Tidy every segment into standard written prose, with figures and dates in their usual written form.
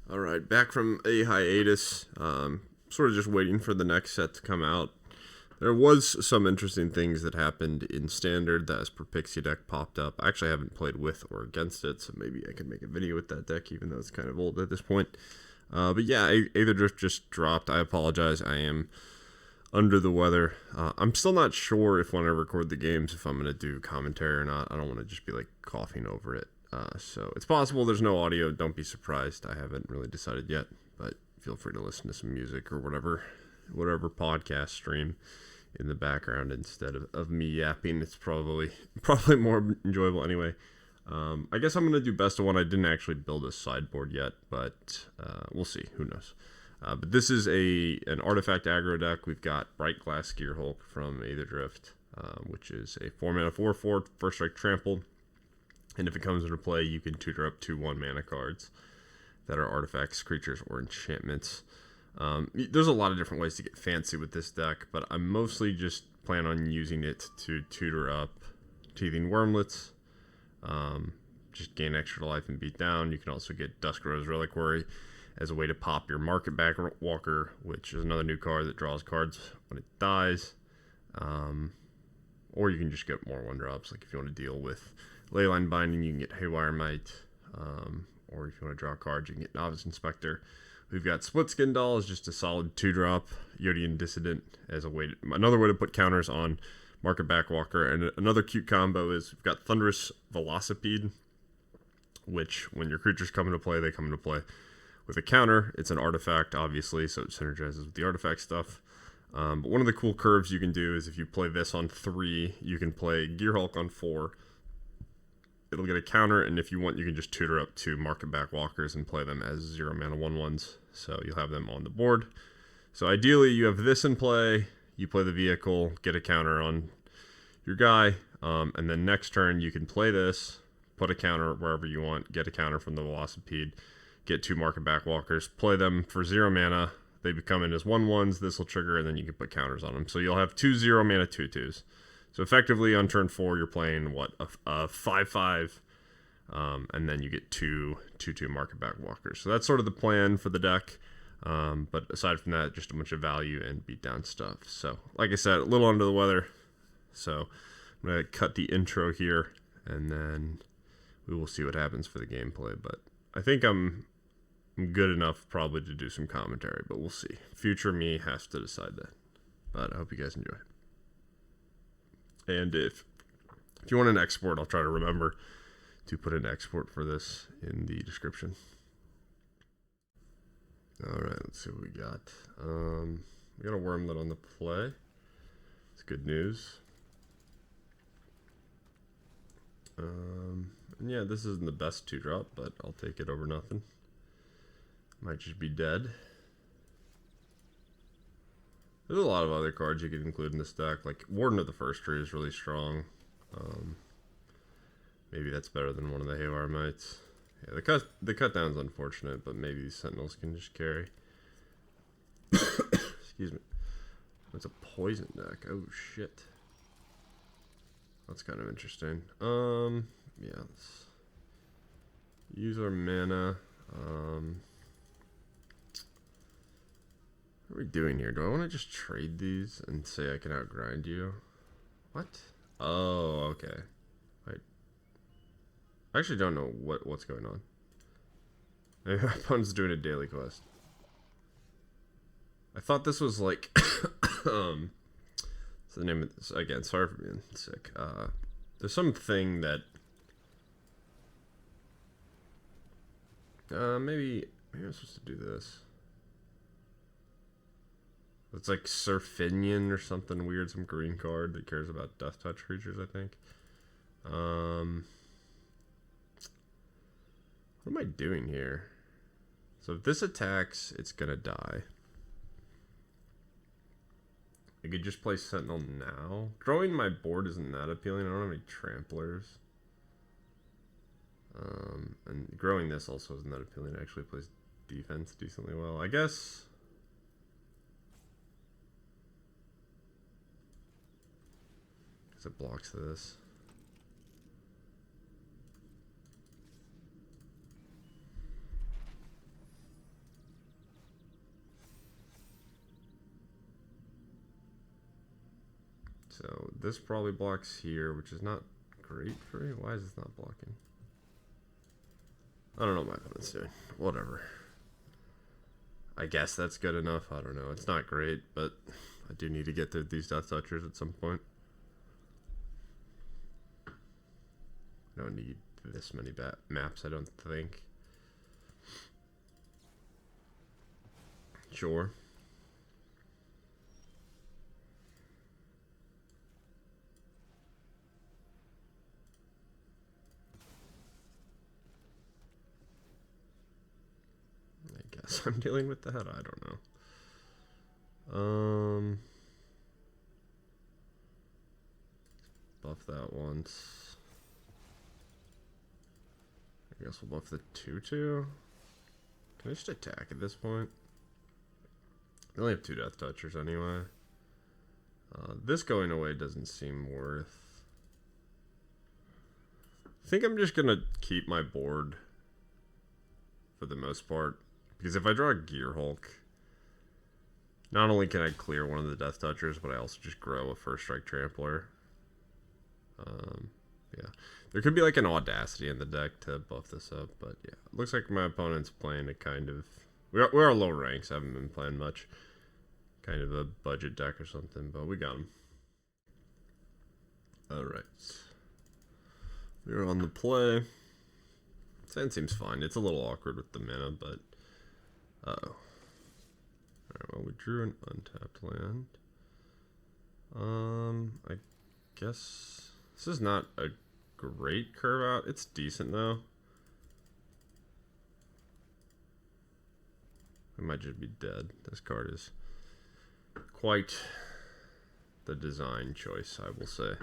Alright, back from a hiatus. Sort of just waiting for the next set to come out. There was some interesting things that happened in Standard that as per Pixie deck popped up. I actually haven't played with or against it, so maybe I can make a video with that deck, even though it's kind of old at this point. But yeah, Aetherdrift just dropped. I apologize, I am under the weather. I'm still not sure if when I record the games, if I'm going to do commentary or not. I don't want to just be like coughing over it. So it's possible there's no audio. Don't be surprised. I haven't really decided yet, but feel free to listen to some music or whatever podcast stream in the background instead of me yapping. It's probably more enjoyable anyway. I guess I'm going to do best of one. I didn't actually build a sideboard yet, but we'll see. Who knows? But this is an artifact aggro deck. We've got Brightglass Gearhulk from Aetherdrift, which is a 4-mana 4/4 first strike trample. And if it comes into play, you can tutor up 2 1-mana cards that are artifacts, creatures, or enchantments. There's a lot of different ways to get fancy with this deck, but I'm mostly just plan on using it to tutor up Teething Wurmlets, just gain extra life and beat down. You can also get Dusk Reliquary as a way to pop your Marketback Walker, which is another new card that draws cards when it dies. Or you can just get more 1-drops, like if you want to deal with Leyline Binding, you can get Haywire Mite, or if you want to draw cards, you can get Novice Inspector. We've got Splitskin Doll is just a solid 2-drop, Yotian Dissident as another way to put counters on Marketback Walker. And another cute combo is we've got Thunderous Velocipede, which when your creatures come into play, they come into play with a counter. It's an artifact, obviously, so it synergizes with the artifact stuff. But one of the cool curves you can do is if you play this on 3, you can play Gearhulk on 4. It'll get a counter, and if you want, you can just tutor up 2 Marketback Walkers and play them as 0-mana 1/1s. So you'll have them on the board. So ideally, you have this in play, you play the vehicle, get a counter on your guy, and then next turn you can play this, put a counter wherever you want, get a counter from the Velocipede, get 2 Marketback Walkers, play them for 0 mana. They become in as 1/1s. This will trigger, and then you can put counters on them. So you'll have 2 0-mana 2/2s. So effectively, on turn 4, you're playing, a 5/5, and then you get 2 2/2 Marketback Walkers. So that's sort of the plan for the deck. But aside from that, just a bunch of value and beatdown stuff. So, like I said, a little under the weather. So I'm going to cut the intro here, and then we will see what happens for the gameplay. But I think I'm good enough probably to do some commentary, but we'll see. Future me has to decide that. But I hope you guys enjoy. And if you want an export, I'll try to remember to put an export for this in the description. Alright, let's see what we got. We got a Wurmlet on the play. It's good news. And yeah, this isn't the best 2-drop, but I'll take it over nothing. Might just be dead. There's a lot of other cards you could include in this deck. Like Warden of the First Tree is really strong. Maybe that's better than one of the Haywire Mites. Yeah, the cut down's unfortunate, but maybe these Sentinels can just carry. Excuse me. It's a poison deck. Oh shit. That's kind of interesting. Yeah, let's use our mana. What are we doing here? Do I want to just trade these and say I can outgrind you? What? Oh, okay. Wait. I actually don't know what's going on. Maybe my opponent's doing a daily quest. I thought this was like... What's the name of this? Again, sorry for being sick. There's something that... maybe I'm supposed to do this. It's like Surfinian or something weird, some green card that cares about Death Touch creatures, I think. What am I doing here? So if this attacks, it's gonna die. I could just play Sentinel now. Growing my board isn't that appealing. I don't have any Tramplers. And growing this also isn't that appealing. It actually plays defense decently well. I guess... because it blocks this. So this probably blocks here, which is not great for me. Why is this not blocking? I don't know what my opponent's doing. Whatever. I guess that's good enough. I don't know. It's not great, but I do need to get through these Death Touchers at some point. I don't need this many maps, I don't think. Sure. I guess I'm dealing with that. I don't know. Buff that once. I guess we'll buff the 2/2. Can I just attack at this point? I only have 2 Death Touchers anyway. This going away doesn't seem worth. I think I'm just gonna keep my board for the most part, because if I draw a Gearhulk, not only can I clear one of the Death Touchers, but I also just grow a First Strike Trampler. Yeah, there could be like an Audacity in the deck to buff this up, but yeah, it looks like my opponent's playing a kind of, we're low ranks, haven't been playing much, kind of a budget deck or something, but we got him. Alright, we're on the play. Sand seems fine. It's a little awkward with the mana, but uh-oh. Alright, well, we drew an untapped land. I guess this is not a great curve out. It's decent though. I might just be dead. This card is quite the design choice, I will say.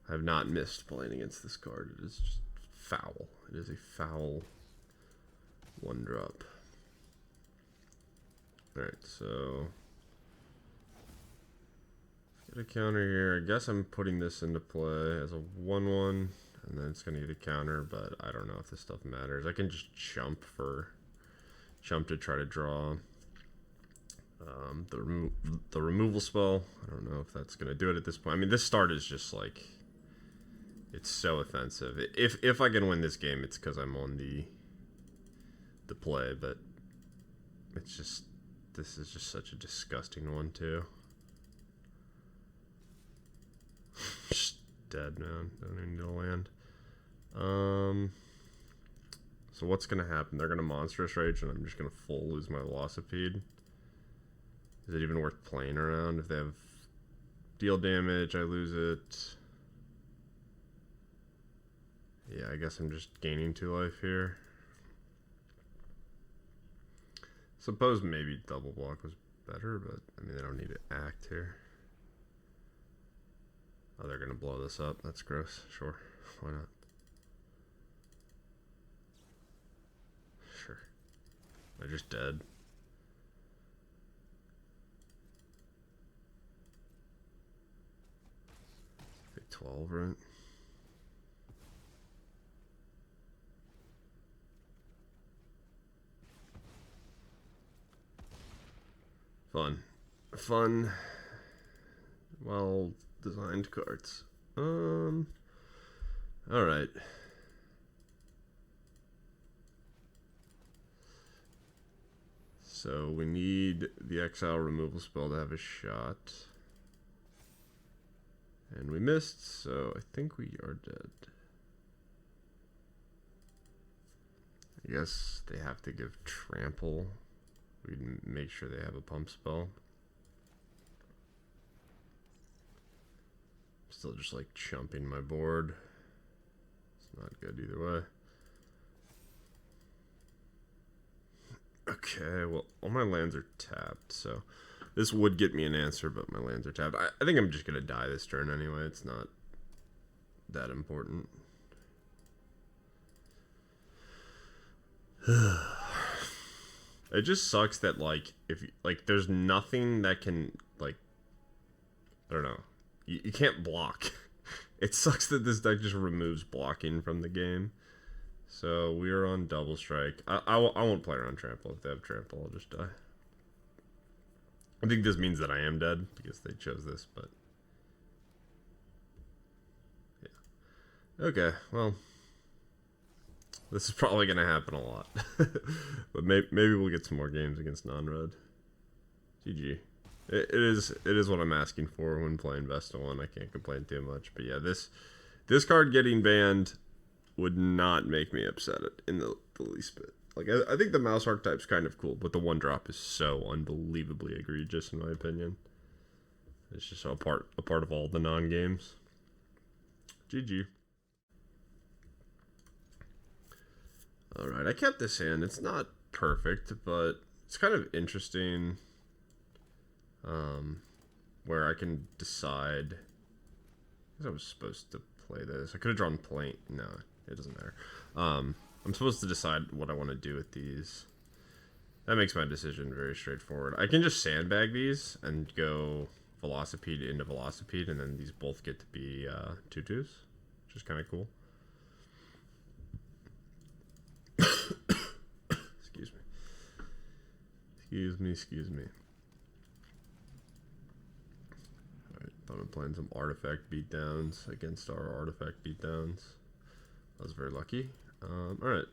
I have not missed playing against this card. It is just foul. It is a foul 1-drop. Alright, so get a counter here. I guess I'm putting this into play as a 1/1, and then it's gonna get a counter, but I don't know if this stuff matters. I can just jump to try to draw the removal spell. I don't know if that's gonna do it at this point. I mean, this start is just like, it's so offensive. If I can win this game, it's because I'm on the play, but it's just, this is just such a disgusting one too. Just dead, man. Don't even need to land. So what's gonna happen? They're gonna Monstrous Rage, and I'm just gonna full lose my Velocipede. Is it even worth playing around? If they have deal damage, I lose it. Yeah, I guess I'm just gaining 2 life here. Suppose maybe double block was better, but I mean, they don't need to act here. Oh, they're gonna blow this up. That's gross. Sure, why not? Sure. They're just dead. Big 12, right? Fun. Well designed cards. Alright. So we need the exile removal spell to have a shot. And we missed, so I think we are dead. I guess they have to give trample. We make sure they have a pump spell. Still just like chumping my board. It's not good either way. Okay, well, all my lands are tapped, so this would get me an answer, but my lands are tapped. I think I'm just gonna die this turn anyway. It's not that important. It just sucks that like, if like there's nothing that can, like, I don't know, you can't block. It sucks that this deck just removes blocking from the game. So we are on double strike. I won't play around trample. If they have trample, I'll just die. I think this means that I am dead because they chose this, but yeah. Okay, well, this is probably going to happen a lot. But maybe we'll get some more games against non-red. GG. It is what I'm asking for when playing Vesta 1. I can't complain too much. But yeah, this card getting banned would not make me upset in the least bit. Like, I think the mouse archetype's kind of cool, but the one drop is so unbelievably egregious in my opinion. It's just a part of all the non-games. GG. Alright, I kept this hand. It's not perfect, but it's kind of interesting. Where I can decide. I guess I was supposed to play this. I could have drawn Plaint. No, it doesn't matter. I'm supposed to decide what I want to do with these. That makes my decision very straightforward. I can just sandbag these and go Velocipede into Velocipede, and then these both get to be 2/2s, which is kind of cool. Excuse me. Alright, I'm playing some artifact beatdowns against our artifact beatdowns. I was very lucky. Alright.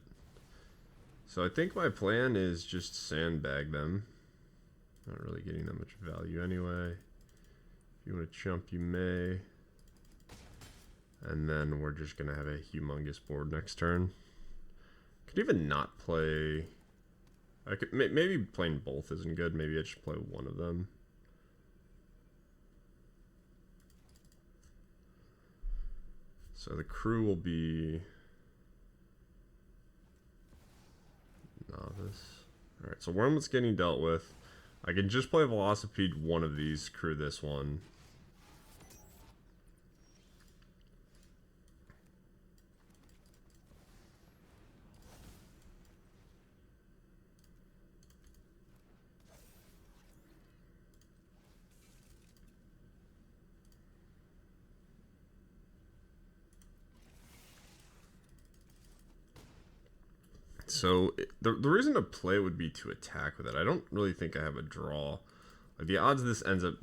So I think my plan is just sandbag them. Not really getting that much value anyway. If you want to chump, you may. And then we're just going to have a humongous board next turn. Could even not play... I could, maybe playing both isn't good. Maybe I should play one of them. So the crew will be Novice. Alright, so Wurmlet's getting dealt with. I can just play Velocipede one of these, crew this one. So the reason to play would be to attack with it. I don't really think I have a draw. Like, the odds this ends up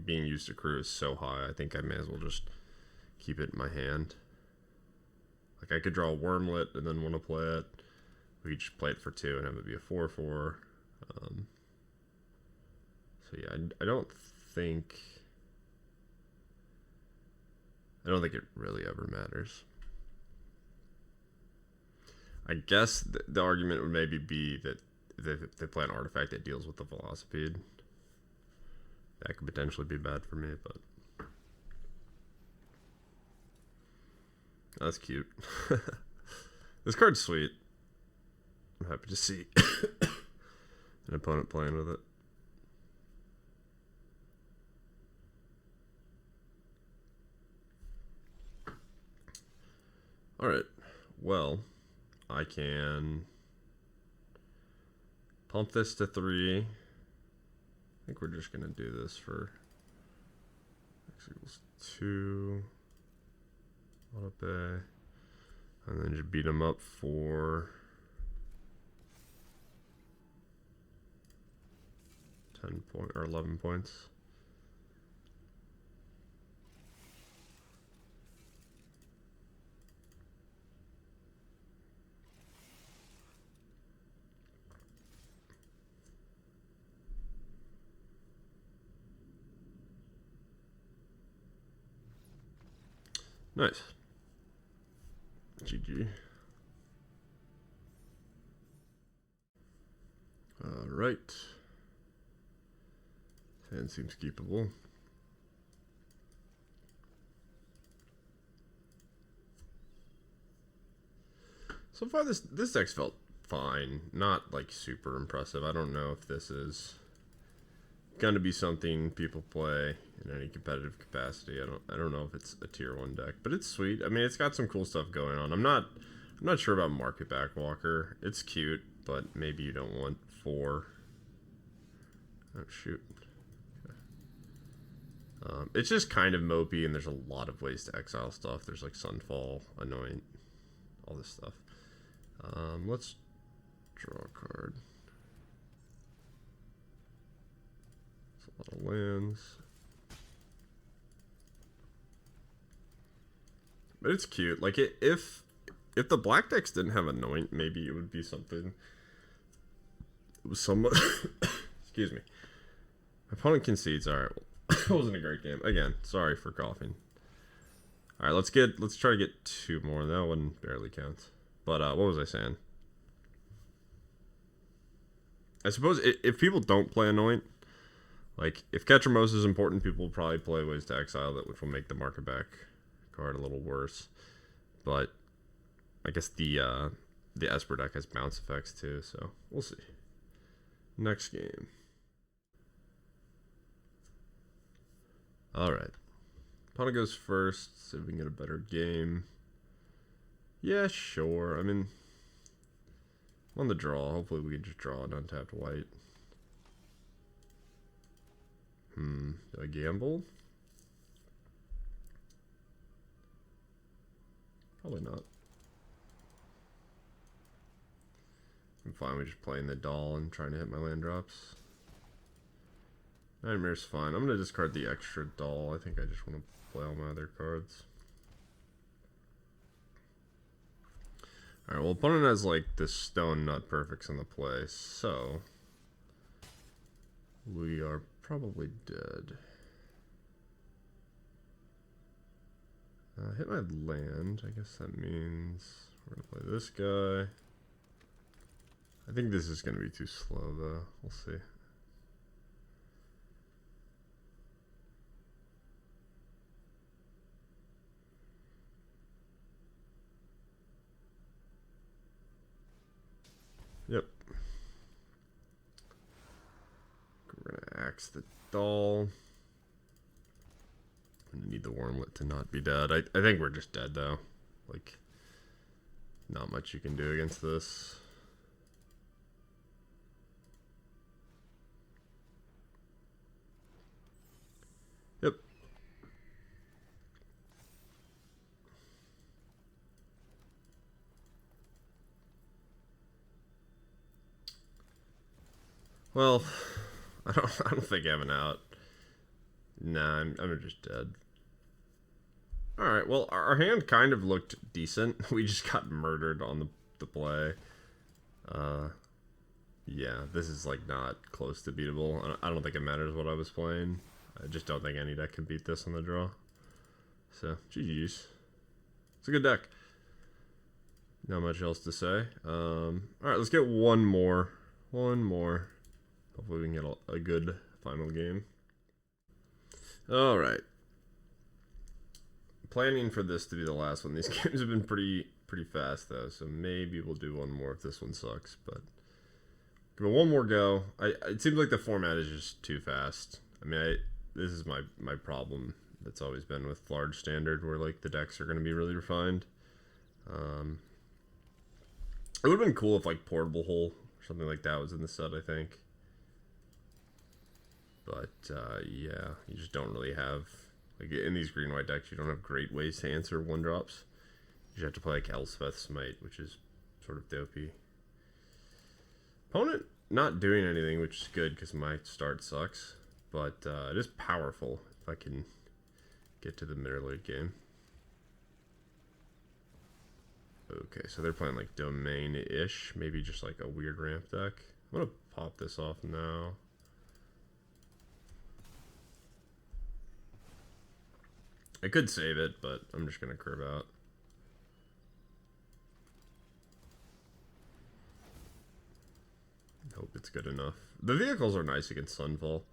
being used to crew is so high. I think I may as well just keep it in my hand. Like, I could draw a Wurmlet and then want to play it. We could just play it for 2 and have it be a 4/4. So yeah, I don't think it really ever matters. I guess the argument would maybe be that if they play an artifact that deals with the Velocipede, that could potentially be bad for me, but that's cute. This card's sweet. I'm happy to see an opponent playing with it. Alright, well, I can pump this to 3. I think we're just going to do this for x equals 2. Auto pay. And then just beat them up for 10 point or 11 points. Nice. GG. Alright. Hand seems keepable. So far this deck's felt fine. Not like super impressive. I don't know if this is gonna be something people play in any competitive capacity. I don't know if it's a tier 1 deck, but it's sweet. I mean, it's got some cool stuff going on. I'm not sure about Marketback Walker. It's cute, but maybe you don't want 4. Oh shoot. Okay. It's just kind of mopey, and there's a lot of ways to exile stuff. There's like Sunfall, Anoint, all this stuff. Let's draw a card. A lot of lands. But it's cute. Like, if the black decks didn't have Anoint, maybe it would be something. It was somewhat... Excuse me. My opponent concedes. Alright, well, it wasn't a great game. Again, sorry for coughing. Alright, let's try to get 2 more. That one barely counts. But, what was I saying? I suppose if people don't play Anoint, like, if Ketramose is important, people will probably play Ways to Exile, which will make the Marketback card a little worse. But I guess the Esper deck has bounce effects too, so we'll see. Next game. Alright. Opponent goes first, see if we can get a better game. Yeah, sure. I mean, on the draw, hopefully we can just draw an untapped white. Do I gamble? Probably not. I'm fine with just playing the doll and trying to hit my land drops. Nightmare's fine. I'm going to discard the extra doll. I think I just want to play all my other cards. Alright, well, opponent has like the stone nut perfects in the play, so we are probably dead. Hit my land. I guess that means we're going to play this guy. I think this is going to be too slow, though. We'll see. Yep. We're going to axe the doll. I'm gonna need the Wurmlet to not be dead. I think we're just dead though. Like, not much you can do against this. Yep. Well, I don't think I have an out. Nah, I'm just dead. Alright, well, our hand kind of looked decent. We just got murdered on the play. Yeah, this is, like, not close to beatable. I don't think it matters what I was playing. I just don't think any deck can beat this on the draw. So, GG's. It's a good deck. Not much else to say. Alright, let's get one more. One more. Hopefully we can get a good final game. Alright. Planning for this to be the last one. These games have been pretty fast though, so maybe we'll do one more if this one sucks, but give it one more go. It seems like the format is just too fast. I mean, this is my problem that's always been with large standard, where like the decks are going to be really refined. It would have been cool if like Portable Hole or something like that was in the set, I think. But, yeah, you just don't really have, like, in these green-white decks, you don't have great ways to answer one-drops. You just have to play, like, Elspeth's Mite, which is sort of dopey. Opponent not doing anything, which is good, because my start sucks. But, it is powerful, if I can get to the middle-late game. Okay, so they're playing, like, Domain-ish, maybe just, like, a weird ramp deck. I'm gonna pop this off now. I could save it, but I'm just going to curve out. Hope it's good enough. The vehicles are nice against Sunfall.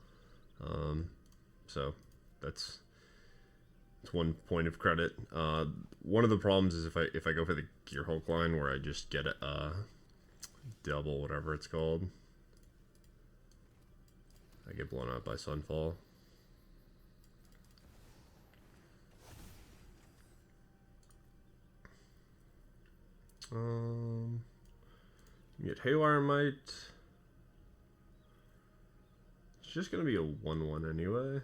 So that's one point of credit. One of the problems is if I go for the Gearhulk line where I just get a double whatever it's called, I get blown out by Sunfall. You get Haywire Mite. It's just gonna be a 1/1 anyway.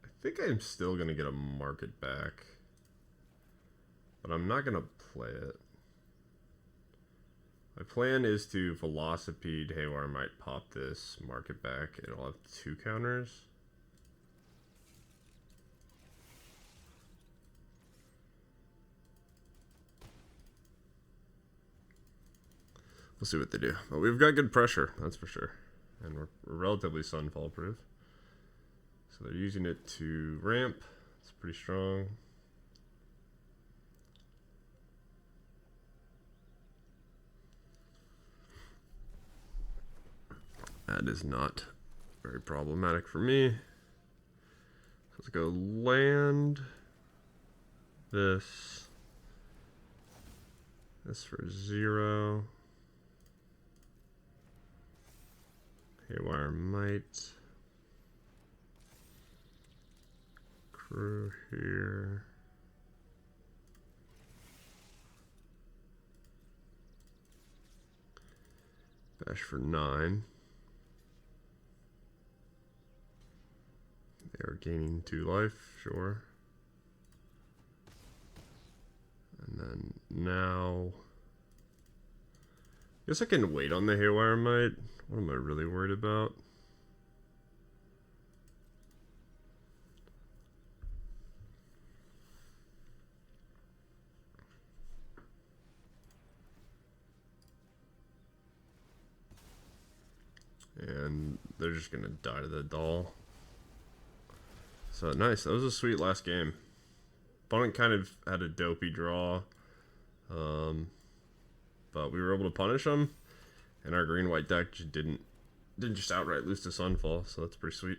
I think I'm still gonna get a Marketback, but I'm not gonna play it. My plan is to Velocipede Haywire Mite pop this Marketback. It'll have 2 counters. We'll see what they do. But we've got good pressure, that's for sure. And we're relatively sunfall proof. So they're using it to ramp. It's pretty strong. That is not very problematic for me. So let's go land this. This for 0. Haywire Mite. Crew here. Bash for 9. They are gaining 2 life, sure. And then now, I guess I can wait on the Haywire Mite. What am I really worried about? And they're just gonna die to the doll. So nice, that was a sweet last game. Opponent kind of had a dopey draw, but we were able to punish them, and our green-white deck just didn't just outright lose to Sunfall, so that's pretty sweet.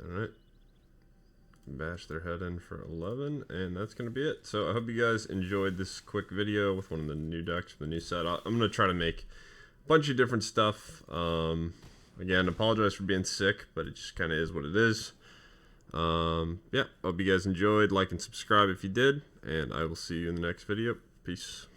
Alright. Bash their head in for 11, and that's going to be it. So I hope you guys enjoyed this quick video with one of the new decks for the new set. I'm going to try to make a bunch of different stuff. Again, apologize for being sick, but it just kind of is what it is. Yeah, hope you guys enjoyed. Like and subscribe if you did, and I will see you in the next video. Peace.